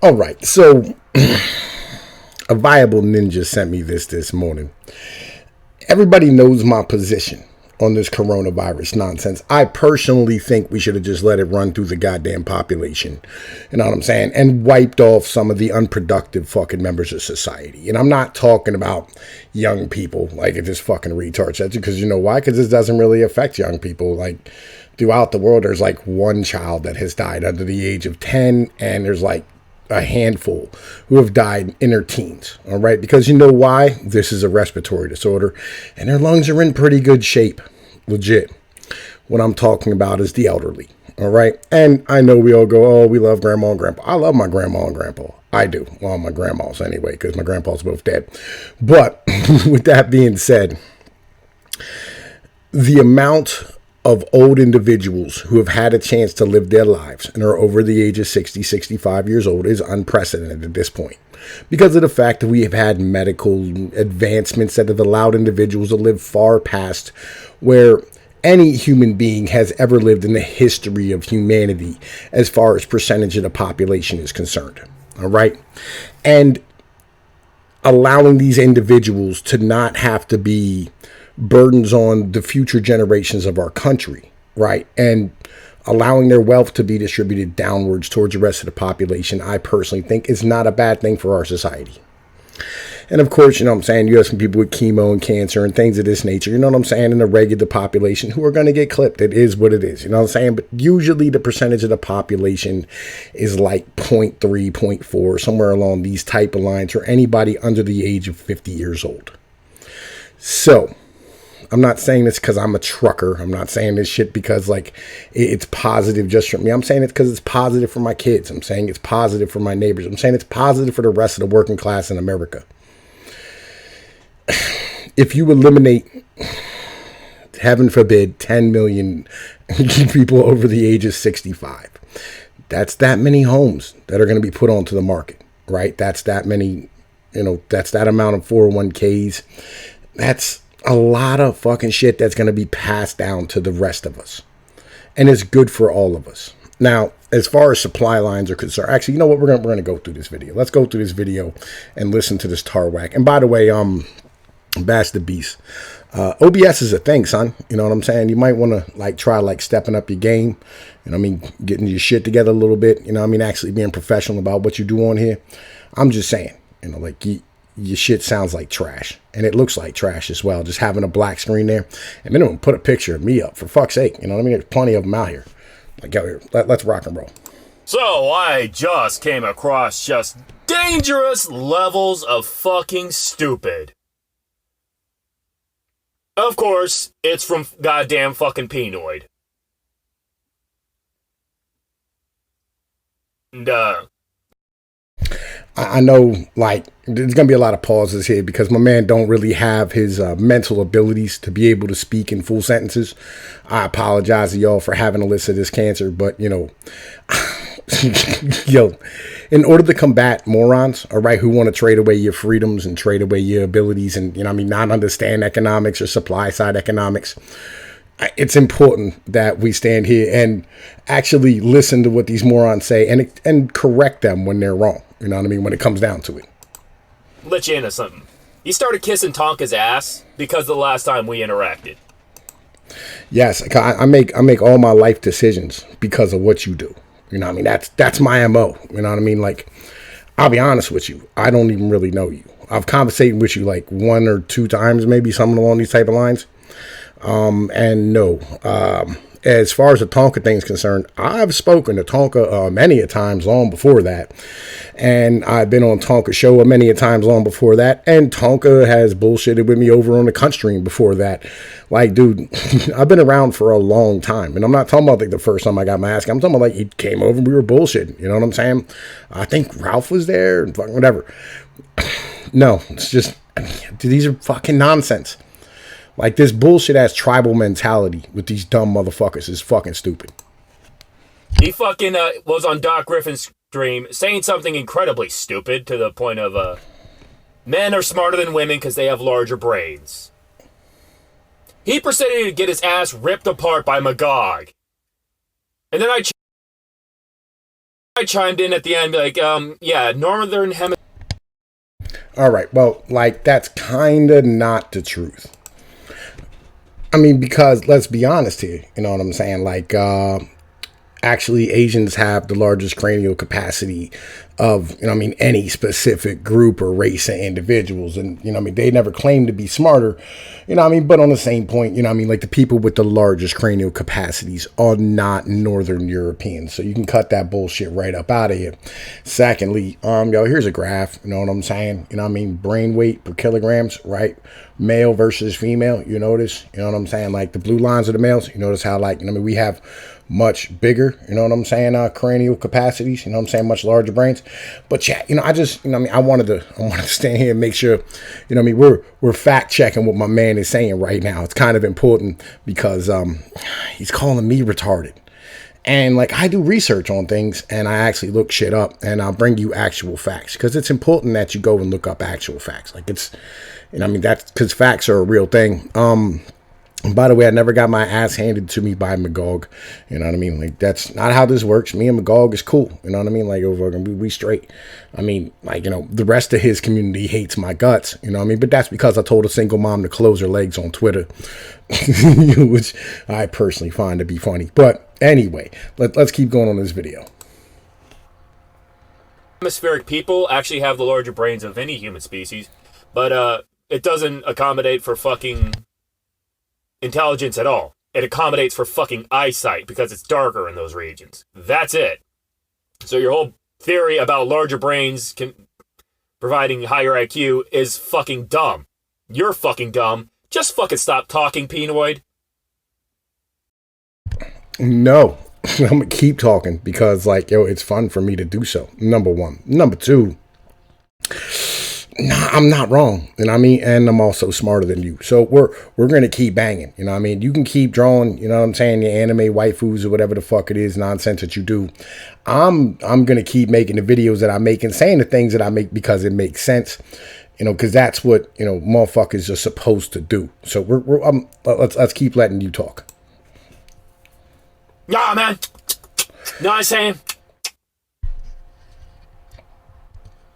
All right, so a viable ninja sent me this morning. Everybody knows my position on this coronavirus nonsense. I personally think we should have just let it run through the goddamn population. You know what I'm saying? And wiped off some of the unproductive fucking members of society. And I'm not talking about young people like it just fucking retards. That's because you know why? Because this doesn't really affect young people. Like throughout the world, there's like one child that has died under the age of 10, and there's like a handful who have died in their teens. All right. Because you know why? This is a respiratory disorder and their lungs are in pretty good shape. Legit. What I'm talking about is the elderly. All right. And I know we all go, oh, we love grandma and grandpa. I love my grandma and grandpa. I do. Well, my grandmas anyway, because my grandpa's both dead. But with that being said, the amount of old individuals who have had a chance to live their lives and are over the age of 60, 65 years old is unprecedented at this point because of the fact that we have had medical advancements that have allowed individuals to live far past where any human being has ever lived in the history of humanity as far as percentage of the population is concerned. All right. And allowing these individuals to not have to be burdens on the future generations of our country, right? And allowing their wealth to be distributed downwards towards the rest of the population, I personally think is not a bad thing for our society. And of course, you know what I'm saying, you have some people with chemo and cancer and things of this nature, you know what I'm saying, in the regular population who are going to get clipped. It is what it is, you know what I'm saying? But usually the percentage of the population is like 0.3, 0.4, somewhere along these type of lines for anybody under the age of 50 years old. So I'm not saying this because I'm a trucker. I'm not saying this shit because like it's positive just for me. I'm saying it because it's positive for my kids. I'm saying it's positive for my neighbors. I'm saying it's positive for the rest of the working class in America. If you eliminate, heaven forbid, 10 million people over the age of 65, that's that many homes that are going to be put onto the market, right? That's that many, you know, that's that amount of 401ks. That's a lot of fucking shit that's going to be passed down to the rest of us. And it's good for all of us. Now, as far as supply lines are concerned, actually, you know what? We're going to go through this video. Let's go through this video and listen to this tar whack. And by the way, Bash the Beast. OBS is a thing, son. You know what I'm saying? You might want to like try like stepping up your game. You know what I mean? Getting your shit together a little bit. You know what I mean? Actually being professional about what you do on here. I'm just saying, you know, like your shit sounds like trash. And it looks like trash as well. Just having a black screen there. And minimum, put a picture of me up, for fuck's sake. You know what I mean? There's plenty of them out here. Like, out here. Let's rock and roll. So I just came across just dangerous levels of fucking stupid. Of course, it's from goddamn fucking Pnoid. And, I know, like, there's going to be a lot of pauses here because my man don't really have his mental abilities to be able to speak in full sentences. I apologize to y'all for having to listen to this cancer, but, you know, yo, in order to combat morons, all right, who want to trade away your freedoms and trade away your abilities and, you know, I mean, not understand economics or supply side economics, it's important that we stand here and actually listen to what these morons say and correct them when they're wrong. You know what I mean? When it comes down to it. Let you into something. He started kissing Tonka's ass because the last time we interacted. Yes, I make all my life decisions because of what you do. You know what I mean? That's my MO. You know what I mean? Like, I'll be honest with you. I don't even really know you. I've conversated with you like 1 or 2 times, maybe something along these type of lines. And no, as far as the Tonka thing is concerned, I've spoken to Tonka many a times long before that. And I've been on Tonka's show many a times long before that. And Tonka has bullshitted with me over on the Cunt Stream before that. Like, dude, I've been around for a long time. And I'm not talking about like the first time I got my ass. I'm talking about like he came over and we were bullshitting. You know what I'm saying? I think Ralph was there and fucking whatever. No, it's just, dude, these are fucking nonsense. Like, this bullshit-ass tribal mentality with these dumb motherfuckers is fucking stupid. He fucking was on Doc Griffin's stream saying something incredibly stupid to the point of, men are smarter than women because they have larger brains. He proceeded to get his ass ripped apart by Magog. And then I I chimed in at the end, be like, yeah, Northern Hemisphere. All right, well, like, that's kind of not the truth. I mean, because let's be honest here, you know what I'm saying? Like, actually, Asians have the largest cranial capacity of, you know, I mean, any specific group or race of individuals. And, you know, I mean, they never claim to be smarter, you know, I mean, but on the same point, you know, I mean, like the people with the largest cranial capacities are not Northern Europeans. So you can cut that bullshit right up out of here. Secondly, yo, here's a graph, you know what I'm saying? You know what I mean? Brain weight per kilograms, right? Male versus female, you notice, you know what I'm saying? Like the blue lines are the males. You notice how, like, you know, I mean, we have much bigger, you know what I'm saying, cranial capacities, you know what I'm saying, much larger brains. But yeah, you know, I just, you know, I mean, I wanted to stand here and make sure, you know, I mean, we're fact checking what my man is saying right now. It's kind of important because he's calling me retarded. And like, I do research on things and I actually look shit up and I'll bring you actual facts because it's important that you go and look up actual facts. Like it's, you know, I mean, that's because facts are a real thing. And by the way, I never got my ass handed to me by Magog. You know what I mean? Like, that's not how this works. Me and Magog is cool. You know what I mean? Like, we straight. I mean, like, you know, the rest of his community hates my guts. You know what I mean? But that's because I told a single mom to close her legs on Twitter, which I personally find to be funny. But anyway, let's keep going on this video. Hemispheric people actually have the larger brains of any human species, but it doesn't accommodate for fucking intelligence at all. It accommodates for fucking eyesight because it's darker in those regions. That's it. So your whole theory about larger brains providing higher IQ is fucking dumb. You're fucking dumb. Just fucking stop talking, Pnoid. No, I'm gonna keep talking because, like, yo, it's fun for me to do so. Number one. Number two, nah, I'm not wrong, you know what I mean? And I'm also smarter than you. So we're going to keep banging, you know what I mean? You can keep drawing, you know what I'm saying, your anime waifus or whatever the fuck it is, nonsense that you do. I'm going to keep making the videos that I make and saying the things that I make because it makes sense, you know, because that's what, you know, motherfuckers are supposed to do. So let's keep letting you talk. Nah, man. Know what I'm saying?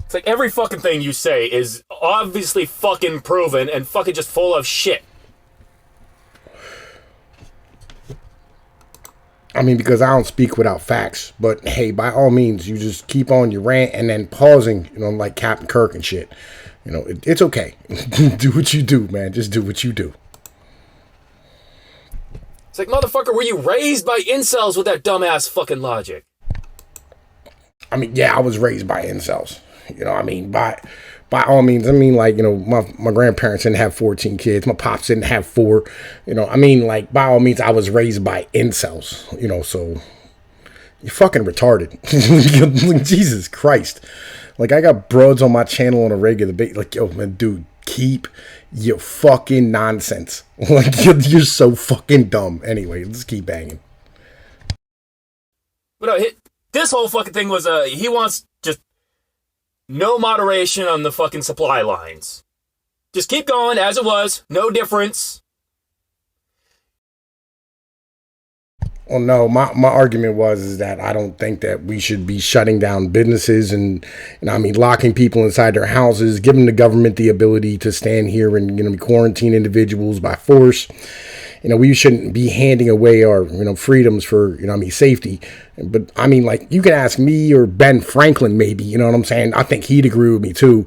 It's like every fucking thing you say is obviously fucking proven and fucking just full of shit. I mean, because I don't speak without facts. But hey, by all means, you just keep on your rant and then pausing, you know, like Captain Kirk and shit. You know, it's okay. Do what you do, man. Just do what you do. It's like, motherfucker, were you raised by incels with that dumbass fucking logic? I mean, yeah, I was raised by incels. You know, I mean, by all means, I mean, like, you know, my grandparents didn't have 14 kids. My pops didn't have 4. You know, I mean, like, by all means, I was raised by incels, you know, so you're fucking retarded. Jesus Christ. Like, I got broads on my channel on a regular basis. Like, yo, man, dude, keep your fucking nonsense. Like, you're so fucking dumb. Anyway, let's keep banging. But this whole fucking thing was, he wants just no moderation on the fucking supply lines. Just keep going as it was. No difference. Well, no, my argument is that I don't think that we should be shutting down businesses and I mean, locking people inside their houses, giving the government the ability to stand here and, you know, quarantine individuals by force. You know, we shouldn't be handing away our, you know, freedoms for, you know, I mean, safety. But I mean, like, you can ask me or Ben Franklin, maybe, you know what I'm saying? I think he'd agree with me too.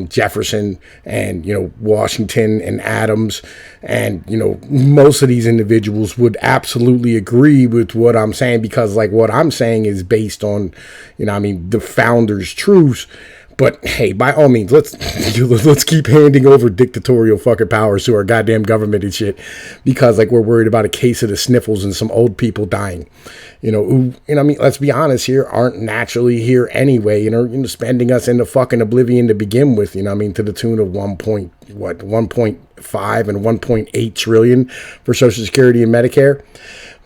Jefferson and, you know, Washington and Adams and, you know, most of these individuals would absolutely agree with what I'm saying because, like, what I'm saying is based on, you know, I mean, the founders' truths. But hey, by all means, let's keep handing over dictatorial fucking powers to our goddamn government and shit, because like we're worried about a case of the sniffles and some old people dying, you know, who, you know, I mean, let's be honest here, aren't naturally here anyway, you know, spending us into fucking oblivion to begin with, you know, I mean, to the tune of 1.5 and 1.8 trillion for Social Security and Medicare.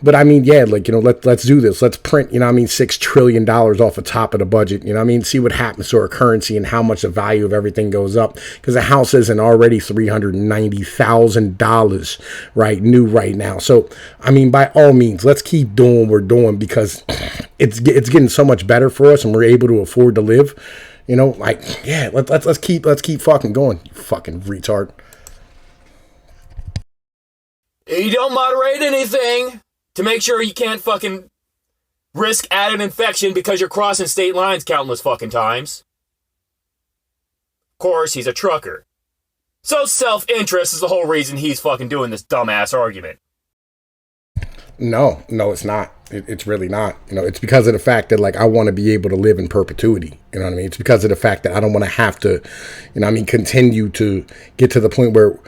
But I mean, yeah, like, let's do this. Let's print, $6 trillion off the top of the budget. See what happens to our currency and how much the value of everything goes up. Because a house isn't already $390,000, right? New right now. So, by all means, let's keep doing what we're doing because it's getting so much better for us and we're able to afford to live. Let's keep fucking going, you fucking retard. You don't moderate anything to make sure you can't fucking risk added infection because you're crossing state lines countless fucking times. Of course, he's a trucker. So self-interest is the whole reason he's fucking doing this dumbass argument. No, it's not. It's really not. It's because of the fact that, like, I want to be able to live in perpetuity. You know what I mean? It's because of the fact that I don't want to have to, continue to get to the point where,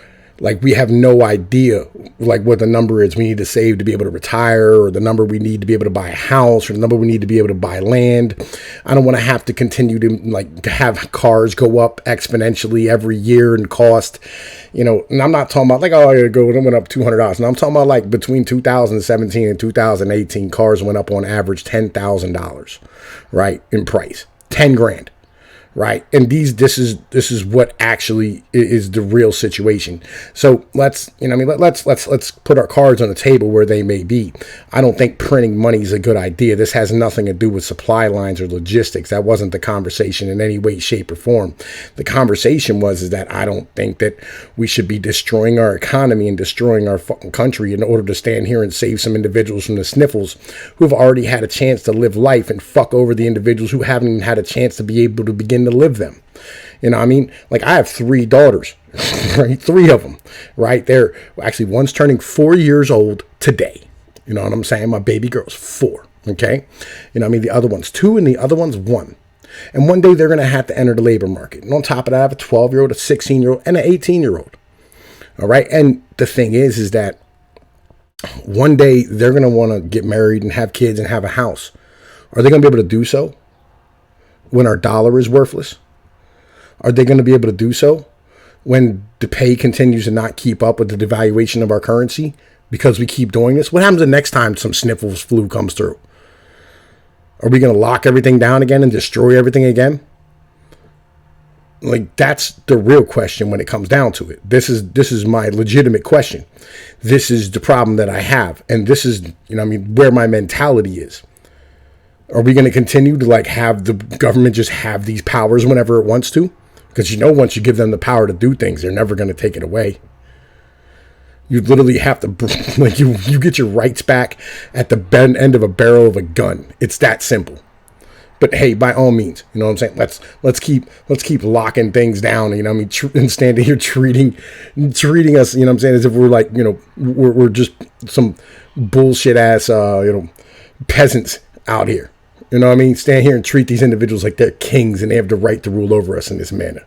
like, we have no idea, like, what the number is we need to save to be able to retire, or the number we need to be able to buy a house, or the number we need to be able to buy land. I don't want to have to continue to, like, to have cars go up exponentially every year in cost. And I'm not talking about, like, oh, it went up $200. And I'm talking about, like, between 2017 and 2018, cars went up on average $10,000, right, in price. 10 grand. Right. And this is what actually is the real situation. So let's put our cards on the table where they may be. I don't think printing money is a good idea. This has nothing to do with supply lines or logistics. That wasn't the conversation in any way, shape, or form. The conversation is that I don't think that we should be destroying our economy and destroying our fucking country in order to stand here and save some individuals from the sniffles who've already had a chance to live life and fuck over the individuals who haven't even had a chance to be able to begin to live them. Like, I have 3 daughters, right? 3 of them, right? They're actually, one's turning 4 years old today. You know what I'm saying? My baby girl's 4. Okay. The other one's 2 and the other one's 1. And one day they're going to have to enter the labor market. And on top of that, I have a 12-year-old, a 16-year-old, and an 18-year-old. All right. And the thing is that one day they're going to want to get married and have kids and have a house. Are they going to be able to do so when our dollar is worthless? Are they going to be able to do so when the pay continues to not keep up with the devaluation of our currency because we keep doing this? What happens the next time some sniffles flu comes through? Are we going to lock everything down again and destroy everything again? Like, that's the real question when it comes down to it. This is my legitimate question. This is the problem that I have. And this is, where my mentality is. Are we going to continue to, like, have the government just have these powers whenever it wants to? Because, once you give them the power to do things, they're never going to take it away. You literally have to, like, you get your rights back at the end of a barrel of a gun. It's that simple. But hey, by all means, you know what I'm saying? Let's keep locking things down. And standing here treating us, as if we're like, we're just some bullshit ass, peasants out here. Stand here and treat these individuals like they're kings and they have the right to rule over us in this manner.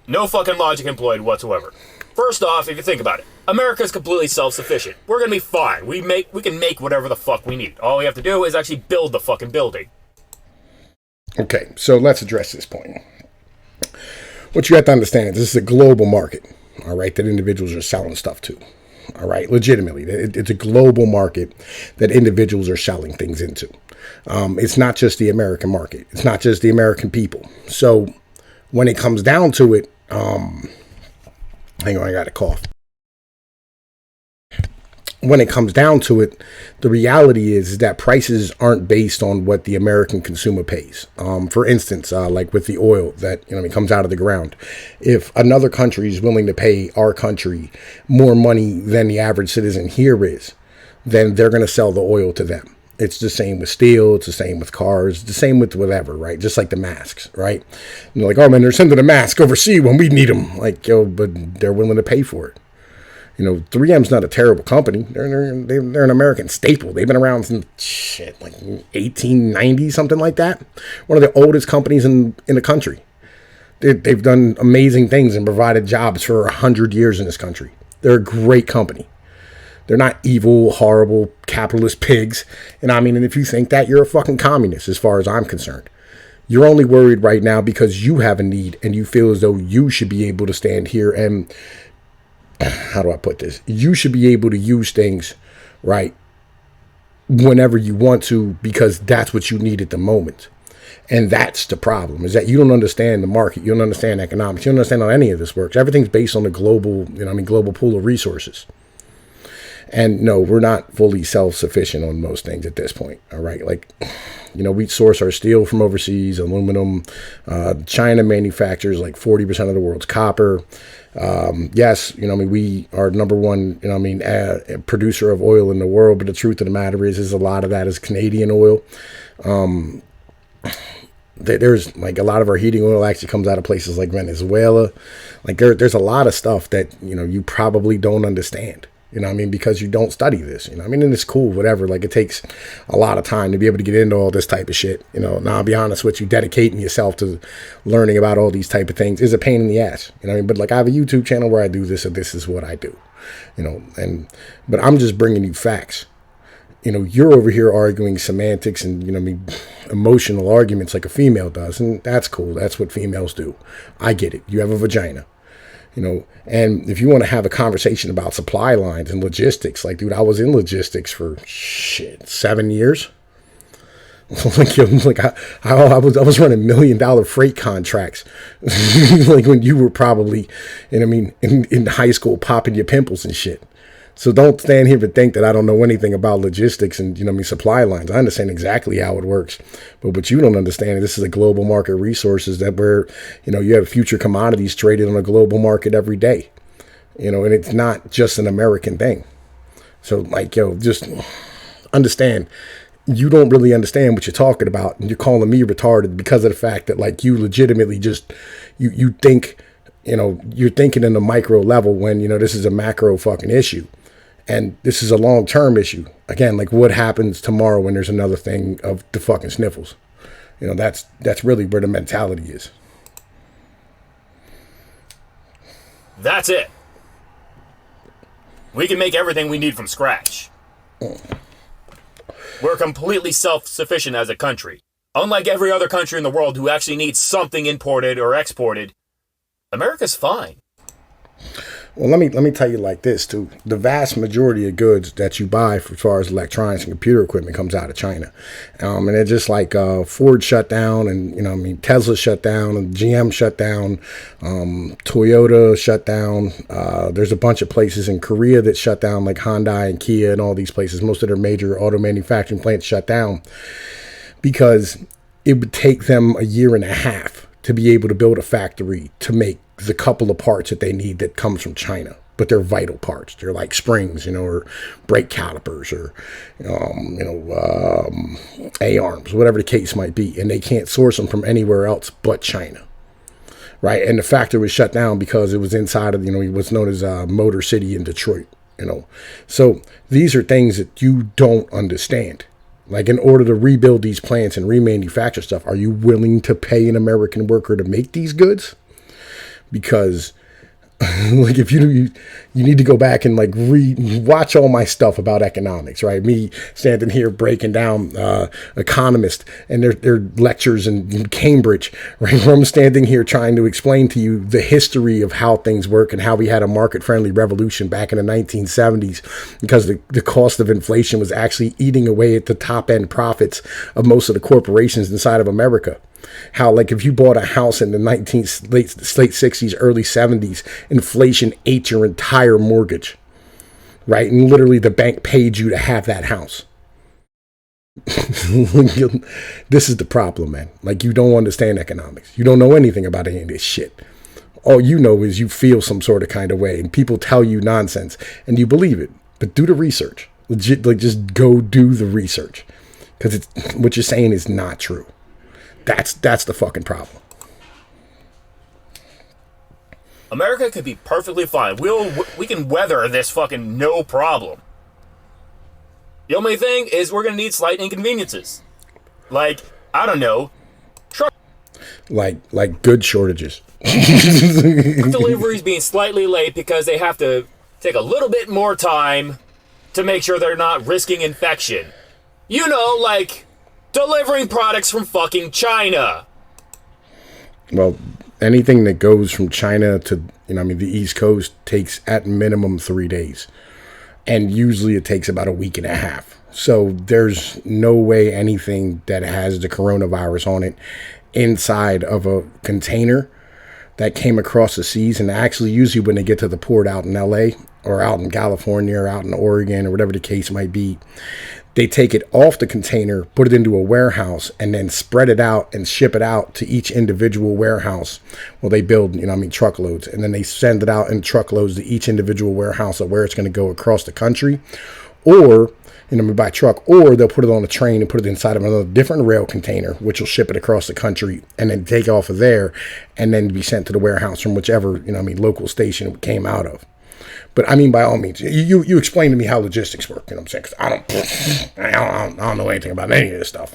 No fucking logic employed whatsoever. First off, if you think about it, America's completely self-sufficient. We're gonna be fine. We can make whatever the fuck we need. All we have to do is actually build the fucking building. Okay, so let's address this point. What you have to understand is this is a global market, all right, that individuals are selling stuff to. All right, legitimately, it's a global market that individuals are selling things into. It's not just the American market. It's not just the American people. So when it comes down to it, hang on, I got a cough. When it comes down to it, the reality is that prices aren't based on what the American consumer pays. For instance, like with the oil that comes out of the ground, if another country is willing to pay our country more money than the average citizen here is, then they're going to sell the oil to them. It's the same with steel. It's the same with cars. It's the same with whatever, right? Just like the masks, right? And they're like, oh man, they're sending a mask overseas when we need them. Like, but they're willing to pay for it. 3M's not a terrible company. They're an American staple. They've been around since like 1890, something like that. One of the oldest companies in the country. They've done amazing things and provided jobs for 100 years in this country. They're a great company. They're not evil, horrible, capitalist pigs. And if you think that, you're a fucking communist as far as I'm concerned. You're only worried right now because you have a need and you feel as though you should be able to stand here and, how do I put this? You should be able to use things, right, whenever you want to, because that's what you need at the moment. And that's the problem, is that you don't understand the market. You don't understand economics. You don't understand how any of this works. Everything's based on the global, global pool of resources. And no, we're not fully self-sufficient on most things at this point. All right. Like, we source our steel from overseas, aluminum. China manufactures like 40% of the world's copper. Yes, we are number one, producer of oil in the world. But the truth of the matter is a lot of that is Canadian oil. There's like a lot of our heating oil actually comes out of places like Venezuela. Like there's a lot of stuff that, you probably don't understand. Because you don't study this, and it's cool, whatever. Like, it takes a lot of time to be able to get into all this type of shit. Now, I'll be honest with you, dedicating yourself to learning about all these type of things is a pain in the ass. But like, I have a YouTube channel where I do this, and this is what I do, but I'm just bringing you facts. You're over here arguing semantics and, emotional arguments like a female does. And that's cool. That's what females do. I get it. You have a vagina. And if you want to have a conversation about supply lines and logistics, like, dude, I was in logistics for 7 years. I was running $1 million freight contracts, like when you were probably, in high school popping your pimples and shit. So don't stand here and think that I don't know anything about logistics and, supply lines. I understand exactly how it works. But what you don't understand is this is a global market resources that where, you have future commodities traded on a global market every day, and it's not just an American thing. So like, just understand, you don't really understand what you're talking about. And you're calling me retarded because of the fact that, like, you legitimately just, you think, you're thinking in a micro level when, this is a macro fucking issue. And this is a long-term issue. Again, like, what happens tomorrow when there's another thing of the fucking sniffles? That's really where the mentality is. That's it. We can make everything we need from scratch. We're completely self-sufficient as a country. Unlike every other country in the world who actually needs something imported or exported, America's fine. Well, let me tell you like this too. The vast majority of goods that you buy, as far as electronics and computer equipment, comes out of China, and it's just like Ford shut down, and Tesla shut down, and GM shut down, Toyota shut down. There's a bunch of places in Korea that shut down, like Hyundai and Kia and all these places. Most of their major auto manufacturing plants shut down because it would take them 1.5 years to be able to build a factory to make the couple of parts that they need that comes from China, but they're vital parts. They're like springs, or brake calipers, or A-arms, whatever the case might be, and they can't source them from anywhere else but China, right? And the factory was shut down because it was inside of what's known as Motor City in Detroit, So these are things that you don't understand. Like, in order to rebuild these plants and remanufacture stuff, are you willing to pay an American worker to make these goods? Because like, if you need to go back and like watch all my stuff about economics, right? Me standing here breaking down economists and their lectures in Cambridge, right? Where I'm standing here trying to explain to you the history of how things work and how we had a market-friendly revolution back in the 1970s because the cost of inflation was actually eating away at the top-end profits of most of the corporations inside of America. How, like, if you bought a house in the late 60s, early 70s, inflation ate your entire mortgage, right? And literally the bank paid you to have that house. This is the problem, man. Like, you don't understand economics. You don't know anything about any of this shit. All you know is you feel some sort of kind of way, and people tell you nonsense, and you believe it. But do the research. Legit, like, just go do the research. Because what you're saying is not true. That's the fucking problem. America could be perfectly fine. We can weather this fucking no problem. The only thing is we're gonna need slight inconveniences. Like, I don't know, truck like good shortages. Deliveries being slightly late because they have to take a little bit more time to make sure they're not risking infection. Like delivering products from fucking China. Well, anything that goes from China to, the East Coast takes at minimum 3 days. And usually it takes about a week and a half. So there's no way anything that has the coronavirus on it inside of a container that came across the seas. And actually, usually when they get to the port out in LA or out in California or out in Oregon or whatever the case might be, they take it off the container, put it into a warehouse, and then spread it out and ship it out to each individual warehouse. Well, they build, truckloads, and then they send it out in truckloads to each individual warehouse of where it's going to go across the country, or by truck, or they'll put it on a train and put it inside of another different rail container, which will ship it across the country and then take off of there and then be sent to the warehouse from whichever, local station it came out of. But by all means, you explain to me how logistics work. You know what I'm saying? Because I don't know anything about any of this stuff.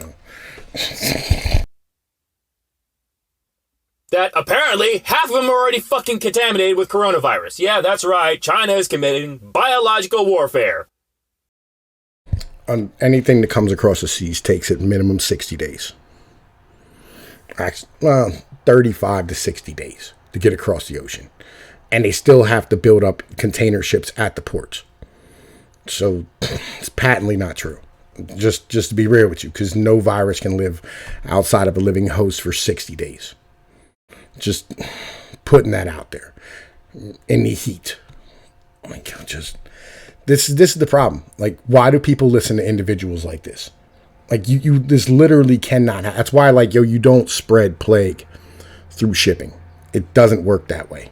That apparently half of them are already fucking contaminated with coronavirus. Yeah, that's right. China is committing biological warfare. Anything that comes across the seas takes at minimum 60 days. Well, 35 to 60 days to get across the ocean. And they still have to build up container ships at the ports. So it's patently not true. Just to be real with you, because no virus can live outside of a living host for 60 days. Just putting that out there in the heat. Oh my God, this is the problem. Like, why do people listen to individuals like this? Like, you this literally cannot. That's why, you don't spread plague through shipping. It doesn't work that way.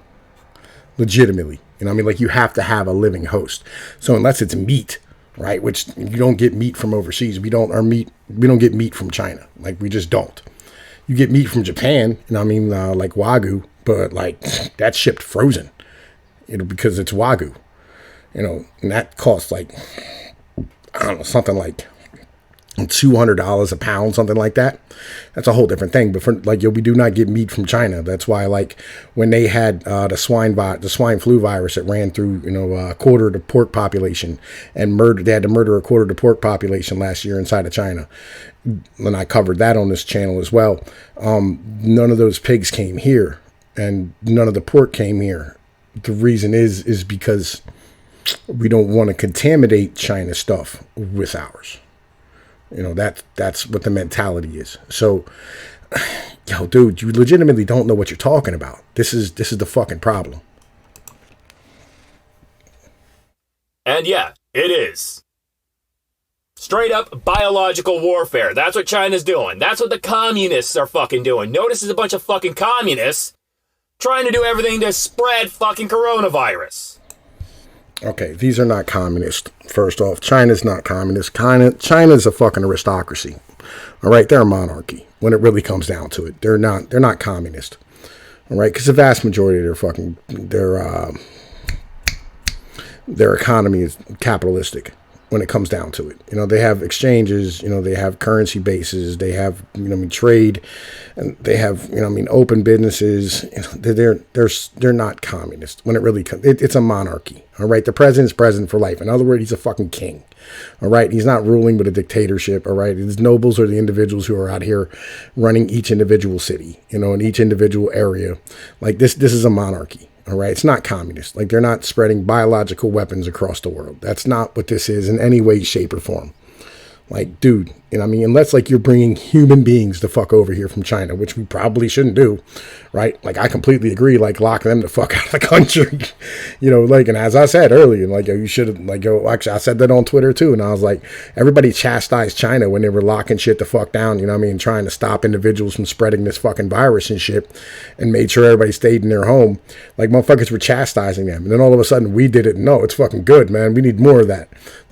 Legitimately, you have to have a living host. So unless it's meat, right, which you don't get meat from overseas, we don't get meat from China. We just don't. You get meat from Japan, like Wagyu, but that's shipped frozen, because it's Wagyu, and that costs something like $200 a pound, something like that. That's a whole different thing. But for we do not get meat from China. That's why when they had the swine flu virus that ran through a quarter of the pork population and they had to murder a quarter of the pork population last year inside of China. And I covered that on this channel as well. None of those pigs came here, and none of the pork came here. The reason is because we don't want to contaminate China stuff with ours. That's what the mentality is. So, dude, you legitimately don't know what you're talking about. This is the fucking problem. And yeah, it is. Straight up biological warfare. That's what China's doing. That's what the communists are fucking doing. Notice there's a bunch of fucking communists trying to do everything to spread fucking coronavirus. Okay, these are not communist. First off, China's not communist. China's a fucking aristocracy. All right, they're a monarchy when it really comes down to it. They're not communist. All right, because the vast majority of their economy is capitalistic when it comes down to it. They have exchanges, they have currency bases, they have, trade, and they have, open businesses. They're not communist when it really comes. It's a monarchy. All right. The president's president for life. In other words, he's a fucking king. All right. He's not ruling with a dictatorship. All right. His nobles are the individuals who are out here running each individual city, in each individual area. This is a monarchy. All right. It's not communist. They're not spreading biological weapons across the world. That's not what this is in any way, shape, or form. Dude, unless you're bringing human beings the fuck over here from China, which we probably shouldn't do, right? I completely agree, lock them the fuck out of the country, and as I said earlier, you should have, actually, I said that on Twitter too, and I was everybody chastised China when they were locking shit the fuck down, trying to stop individuals from spreading this fucking virus and shit, and made sure everybody stayed in their home. Motherfuckers were chastising them, and then all of a sudden we did it. No, it's fucking good, man. We need more of that.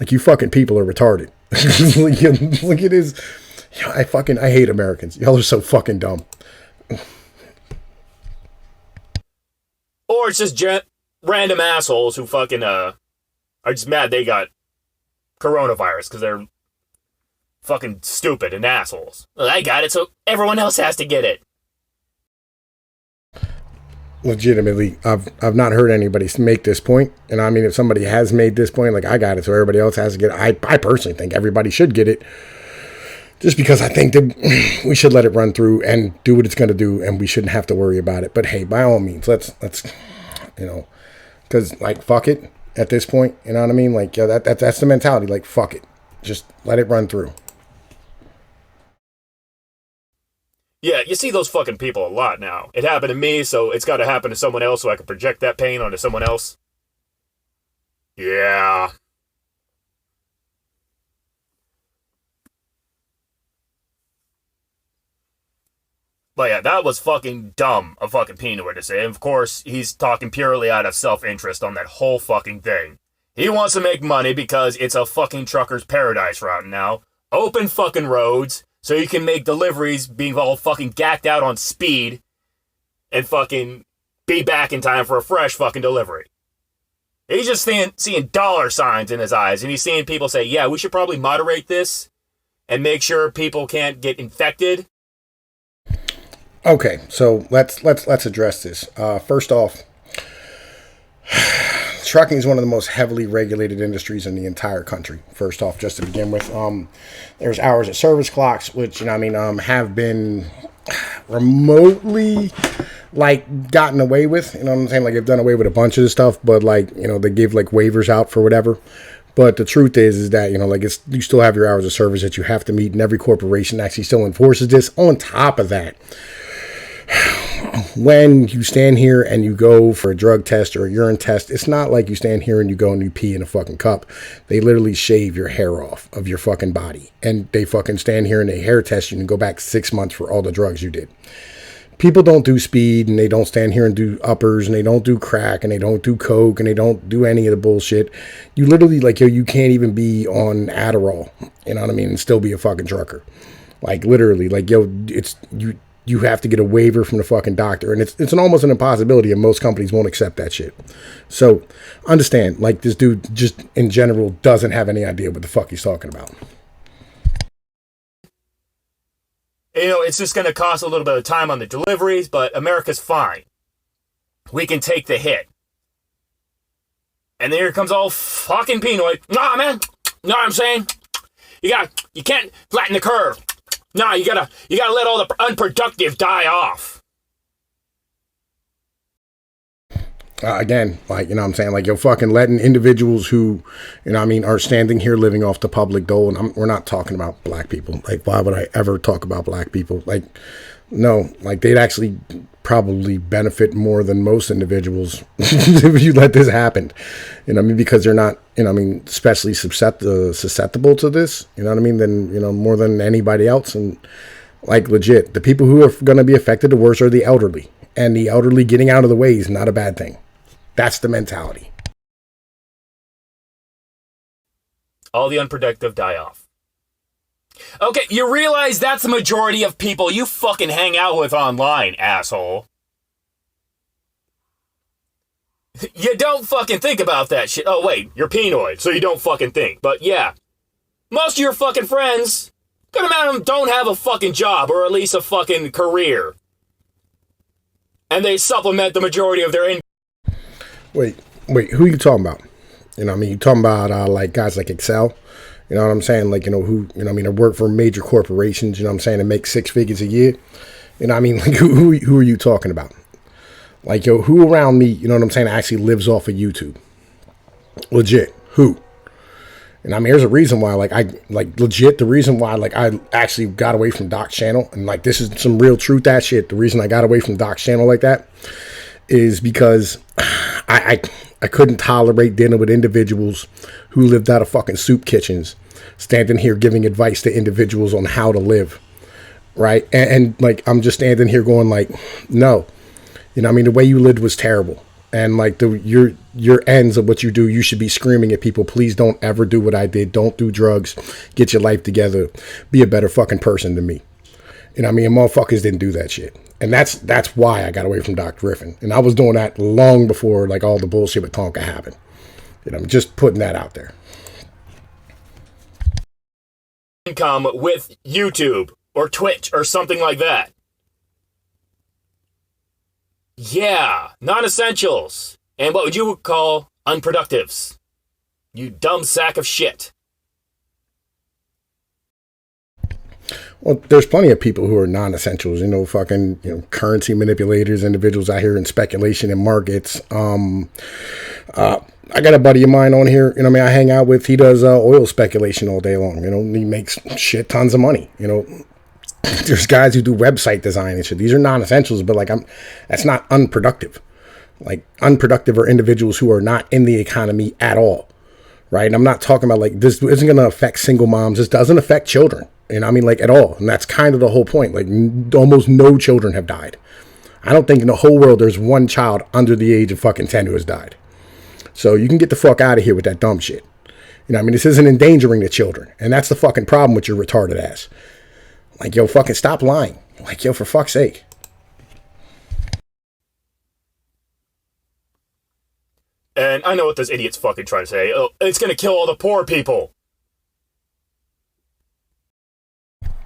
You fucking people are retarded. It is. I hate Americans. Y'all are so fucking dumb. Or it's just random assholes who fucking are just mad they got coronavirus because they're fucking stupid and assholes. Well, I got it, so everyone else has to get it. Legitimately, I've not heard anybody make this point, and if somebody has made this point, I got it, so everybody else has to get it. I personally think everybody should get it, just because I think that we should let it run through and do what it's going to do, and we shouldn't have to worry about it. But hey, by all means, let's you know, because like fuck it at this point, you know what I mean? Like yeah, that's the mentality. Like fuck it, just let it run through. Yeah, you see those fucking people a lot now. It happened to me, so it's got to happen to someone else so I can project that pain onto someone else. Yeah. But yeah, that was fucking dumb of fucking Pnoid to say. And of course, he's talking purely out of self-interest on that whole fucking thing. He wants to make money because it's a fucking trucker's paradise right now. Open fucking roads so you can make deliveries being all fucking gacked out on speed and fucking be back in time for a fresh fucking delivery. He's just seeing dollar signs in his eyes, and he's seeing people say, yeah, we should probably moderate this and make sure people can't get infected. Okay, so let's address this. First off, trucking is one of the most heavily regulated industries in the entire country. First off, just to begin with, there's hours of service clocks, which have been remotely like gotten away with. You know what I'm saying? Like they've done away with a bunch of this stuff, but like they give like waivers out for whatever. But the truth is that like you still have your hours of service that you have to meet, and every corporation actually still enforces this. On top of that, when you stand here and you go for a drug test or a urine test, it's not like you stand here and you go and you pee in a fucking cup. They literally shave your hair off of your fucking body, and they fucking stand here and they hair test you and go back 6 months for all the drugs you did. People don't do speed, and they don't stand here and do uppers, and they don't do crack, and they don't do coke, and they don't do any of the bullshit. You literally you can't even be on Adderall, you know what I mean, and still be a fucking trucker. Like literally, it's you have to get a waiver from the fucking doctor, and it's almost an impossibility, and most companies won't accept that shit. So understand, like this dude just in general doesn't have any idea what the fuck he's talking about. It's just going to cost a little bit of time on the deliveries, but America's fine. We can take the hit. And then here comes all fucking Pnoid. Nah, man. Know what I'm saying? You can't flatten the curve. Nah, you gotta let all the unproductive die off. Again, like, what I'm saying, like, you're fucking letting individuals who, are standing here living off the public dole, and we're not talking about black people. Like, why would I ever talk about black people? Like, no, like, they'd actually probably benefit more than most individuals if you let this happen. Because they're not, especially susceptible to this, than, more than anybody else. And, like, legit, the people who are going to be affected the worst are the elderly. And the elderly getting out of the way is not a bad thing. That's the mentality. All the unproductive die off. Okay, you realize that's the majority of people you fucking hang out with online, asshole. You don't fucking think about that shit. Oh, wait, you're Pnoid, so you don't fucking think. But yeah, most of your fucking friends, good amount of them don't have a fucking job or at least a fucking career. And they supplement the majority of their income. Wait, who are you talking about? You talking about like guys like Excel? You know what I'm saying? Like, who, work for major corporations, and make 6 figures a year. Like, who are you talking about? Like, who around me, actually lives off of YouTube? Legit, who? And here's a reason why, legit, the reason why, I actually got away from Doc's channel, and, this is some real truth, that shit. The reason I got away from Doc's channel like that is because I couldn't tolerate dealing with individuals who lived out of fucking soup kitchens, standing here giving advice to individuals on how to live, right? And I'm just standing here going, no. The way you lived was terrible. And your ends of what you do, you should be screaming at people, please don't ever do what I did. Don't do drugs. Get your life together. Be a better fucking person than me. And motherfuckers didn't do that shit. And that's why I got away from Doc Griffin. And I was doing that long before all the bullshit with Tonka happened. I'm just putting that out there. Income with YouTube or Twitch or something like that. Yeah, non-essentials. And what would you call unproductives? You dumb sack of shit. Well, there's plenty of people who are non-essentials, fucking, currency manipulators, individuals out here in speculation and markets. I got a buddy of mine on here, I hang out with. He does oil speculation all day long. He makes shit tons of money. There's guys who do website design and shit. These are non-essentials, but that's not unproductive. Like, unproductive are individuals who are not in the economy at all, right? And I'm not talking about this isn't going to affect single moms. This doesn't affect children, at all. And that's kind of the whole point. Like, almost no children have died. I don't think in the whole world there's one child under the age of fucking 10 who has died. So you can get the fuck out of here with that dumb shit. This isn't endangering the children. And that's the fucking problem with your retarded ass. Like, yo, fucking stop lying. Like, yo, for fuck's sake. And I know what this idiot's fucking trying to say. Oh, it's gonna kill all the poor people.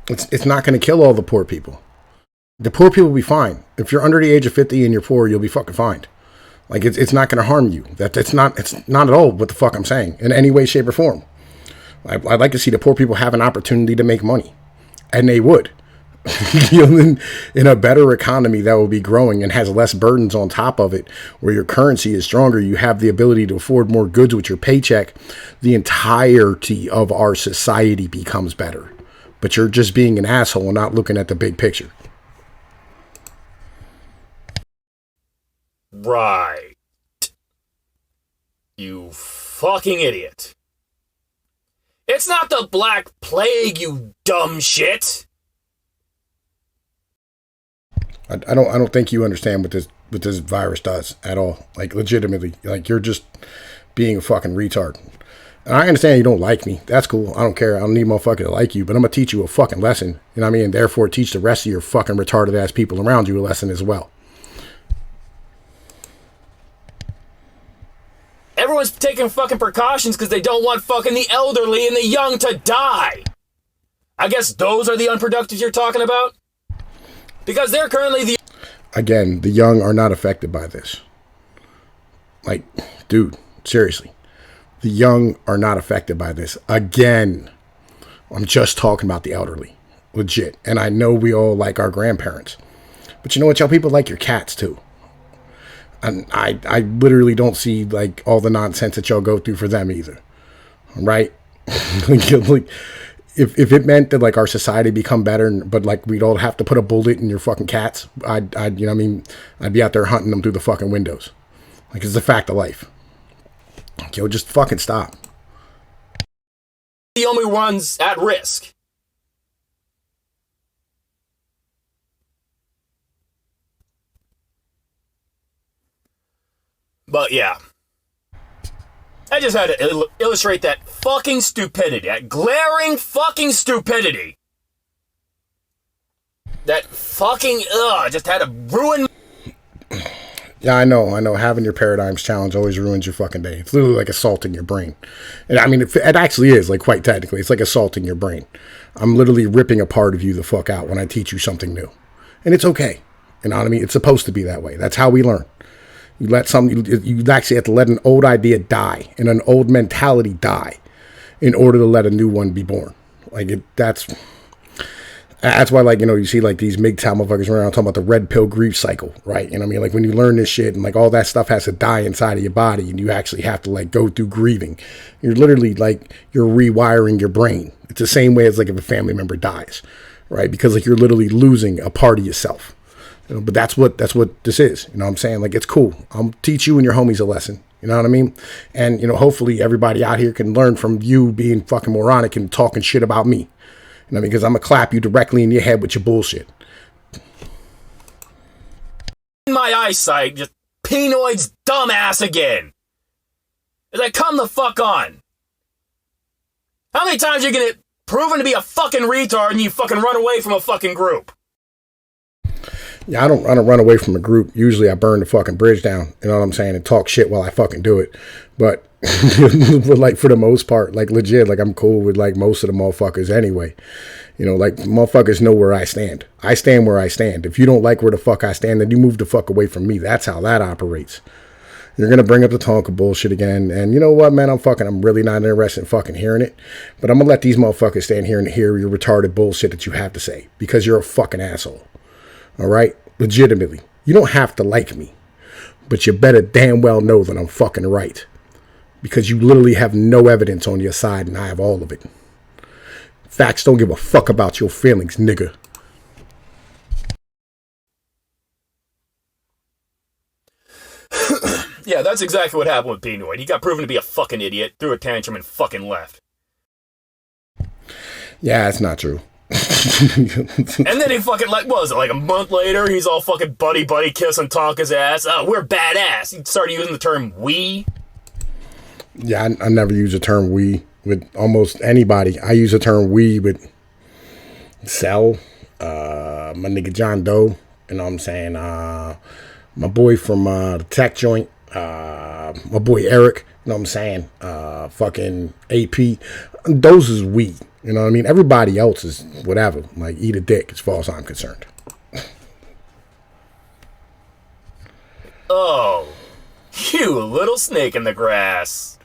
It's not gonna kill all the poor people. The poor people will be fine. If you're under the age of 50 and you're poor, you'll be fucking fine. Like, it's not gonna harm you. It's not at all what the fuck I'm saying in any way, shape, or form. I'd like to see the poor people have an opportunity to make money. And they would. In a better economy that will be growing and has less burdens on top of it, where your currency is stronger, you have the ability to afford more goods with your paycheck, the entirety of our society becomes better. But you're just being an asshole and not looking at the big picture. Right. You fucking idiot. It's not the Black Plague, you dumb shit. I don't think you understand what this virus does at all. Like, legitimately. Like, you're just being a fucking retard. And I understand you don't like me. That's cool. I don't care. I don't need motherfucker to like you, but I'm gonna teach you a fucking lesson. And therefore teach the rest of your fucking retarded ass people around you a lesson as well. Everyone's taking fucking precautions because they don't want fucking the elderly and the young to die. I guess those are the unproductives you're talking about? Because they're currently the... Again, the young are not affected by this. Like, dude, seriously. The young are not affected by this. Again, I'm just talking about the elderly. Legit. And I know we all like our grandparents. But you know what, y'all people like your cats too. And I literally don't see like all the nonsense that y'all go through for them either. Right? like, if it meant that like our society become better, but like we'd all have to put a bullet in your fucking cats, I'd be out there hunting them through the fucking windows. Like, it's a fact of life. Yo, just fucking stop. The only ones at risk. But yeah. I just had to illustrate that fucking stupidity. That glaring fucking stupidity. That fucking, just had to ruin... Yeah, I know. Having your paradigms challenged always ruins your fucking day. It's literally like assaulting your brain. And I mean, it actually is, like, quite technically. It's like assaulting your brain. I'm literally ripping a part of you the fuck out when I teach you something new. And it's okay. You know what I mean? It's supposed to be that way. That's how we learn. You actually have to let an old idea die and an old mentality die in order to let a new one be born. That's why, like, you see like these MGTOW motherfuckers running around talking about the red pill grief cycle, right? You know what I mean? Like, when you learn this shit and like all that stuff has to die inside of your body and you actually have to like go through grieving. You're literally like, you're rewiring your brain. It's the same way as like if a family member dies, right? Because like you're literally losing a part of yourself. But that's what this is. You know what I'm saying? Like, it's cool. I'll teach you and your homies a lesson. You know what I mean? And, hopefully everybody out here can learn from you being fucking moronic and talking shit about me. You know, because I'm going to clap you directly in your head with your bullshit. In my eyesight, just Pnoid's dumbass again. It's like, come the fuck on. How many times are you going to proven to be a fucking retard and you fucking run away from a fucking group? Yeah, I don't run away from a group. Usually I burn the fucking bridge down, you know what I'm saying, and talk shit while I fucking do it. But, but like, for the most part, like, legit, like, I'm cool with, like, most of the motherfuckers anyway. Like, motherfuckers know where I stand. I stand where I stand. If you don't like where the fuck I stand, then you move the fuck away from me. That's how that operates. You're going to bring up the Tonka bullshit again. And you know what, man? I'm really not interested in fucking hearing it. But I'm going to let these motherfuckers stand here and hear your retarded bullshit that you have to say. Because you're a fucking asshole. All right? Legitimately. You don't have to like me. But you better damn well know that I'm fucking right. Because you literally have no evidence on your side and I have all of it. Facts don't give a fuck about your feelings, nigga. Yeah, that's exactly what happened with Pnoid. He got proven to be a fucking idiot, threw a tantrum, and fucking left. Yeah, that's not true. And then he fucking, like, what was it, like a month later, he's all fucking buddy kissing Tonka's ass. Oh, we're badass. He started using the term we. Yeah, I never use the term we with almost anybody. I use the term we with Cell, my nigga John Doe, you know what I'm saying? My boy from the tech joint, my boy Eric, you know what I'm saying? Fucking AP. Those is we, you know what I mean? Everybody else is whatever, like eat a dick as far as I'm concerned. Oh, you little snake in the grass.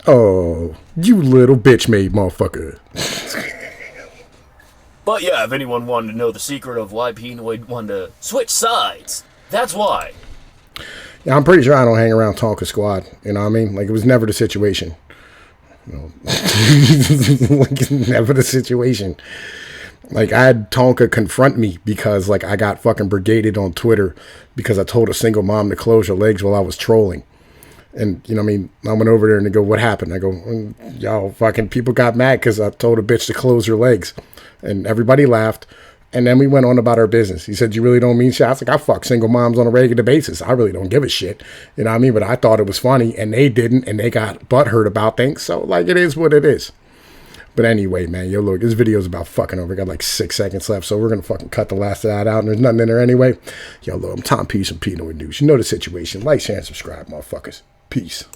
Oh, you little bitch made motherfucker. But yeah, if anyone wanted to know the secret of why Pnoid wanted to switch sides, that's why. Yeah, I'm pretty sure I don't hang around Tonka Squad. You know what I mean? Like, it was never the situation. You know, like, never the situation. Like, I had Tonka confront me because, like, I got fucking brigaded on Twitter because I told a single mom to close her legs while I was trolling. And, you know what I mean? I went over there and they go, what happened? I go, yo, fucking people got mad because I told a bitch to close her legs. And everybody laughed. And then we went on about our business. He said, you really don't mean shit? I was like, I fuck single moms on a regular basis. I really don't give a shit. You know what I mean? But I thought it was funny and they didn't. And they got butthurt about things. So, like, it is what it is. But anyway, man, yo, look, this video's about fucking over. We got like 6 seconds left, so we're going to fucking cut the last of that out, and there's nothing in there anyway. Yo, look, I'm Tom Peace from Pnoid News. You know the situation. Like, share, and subscribe, motherfuckers. Peace.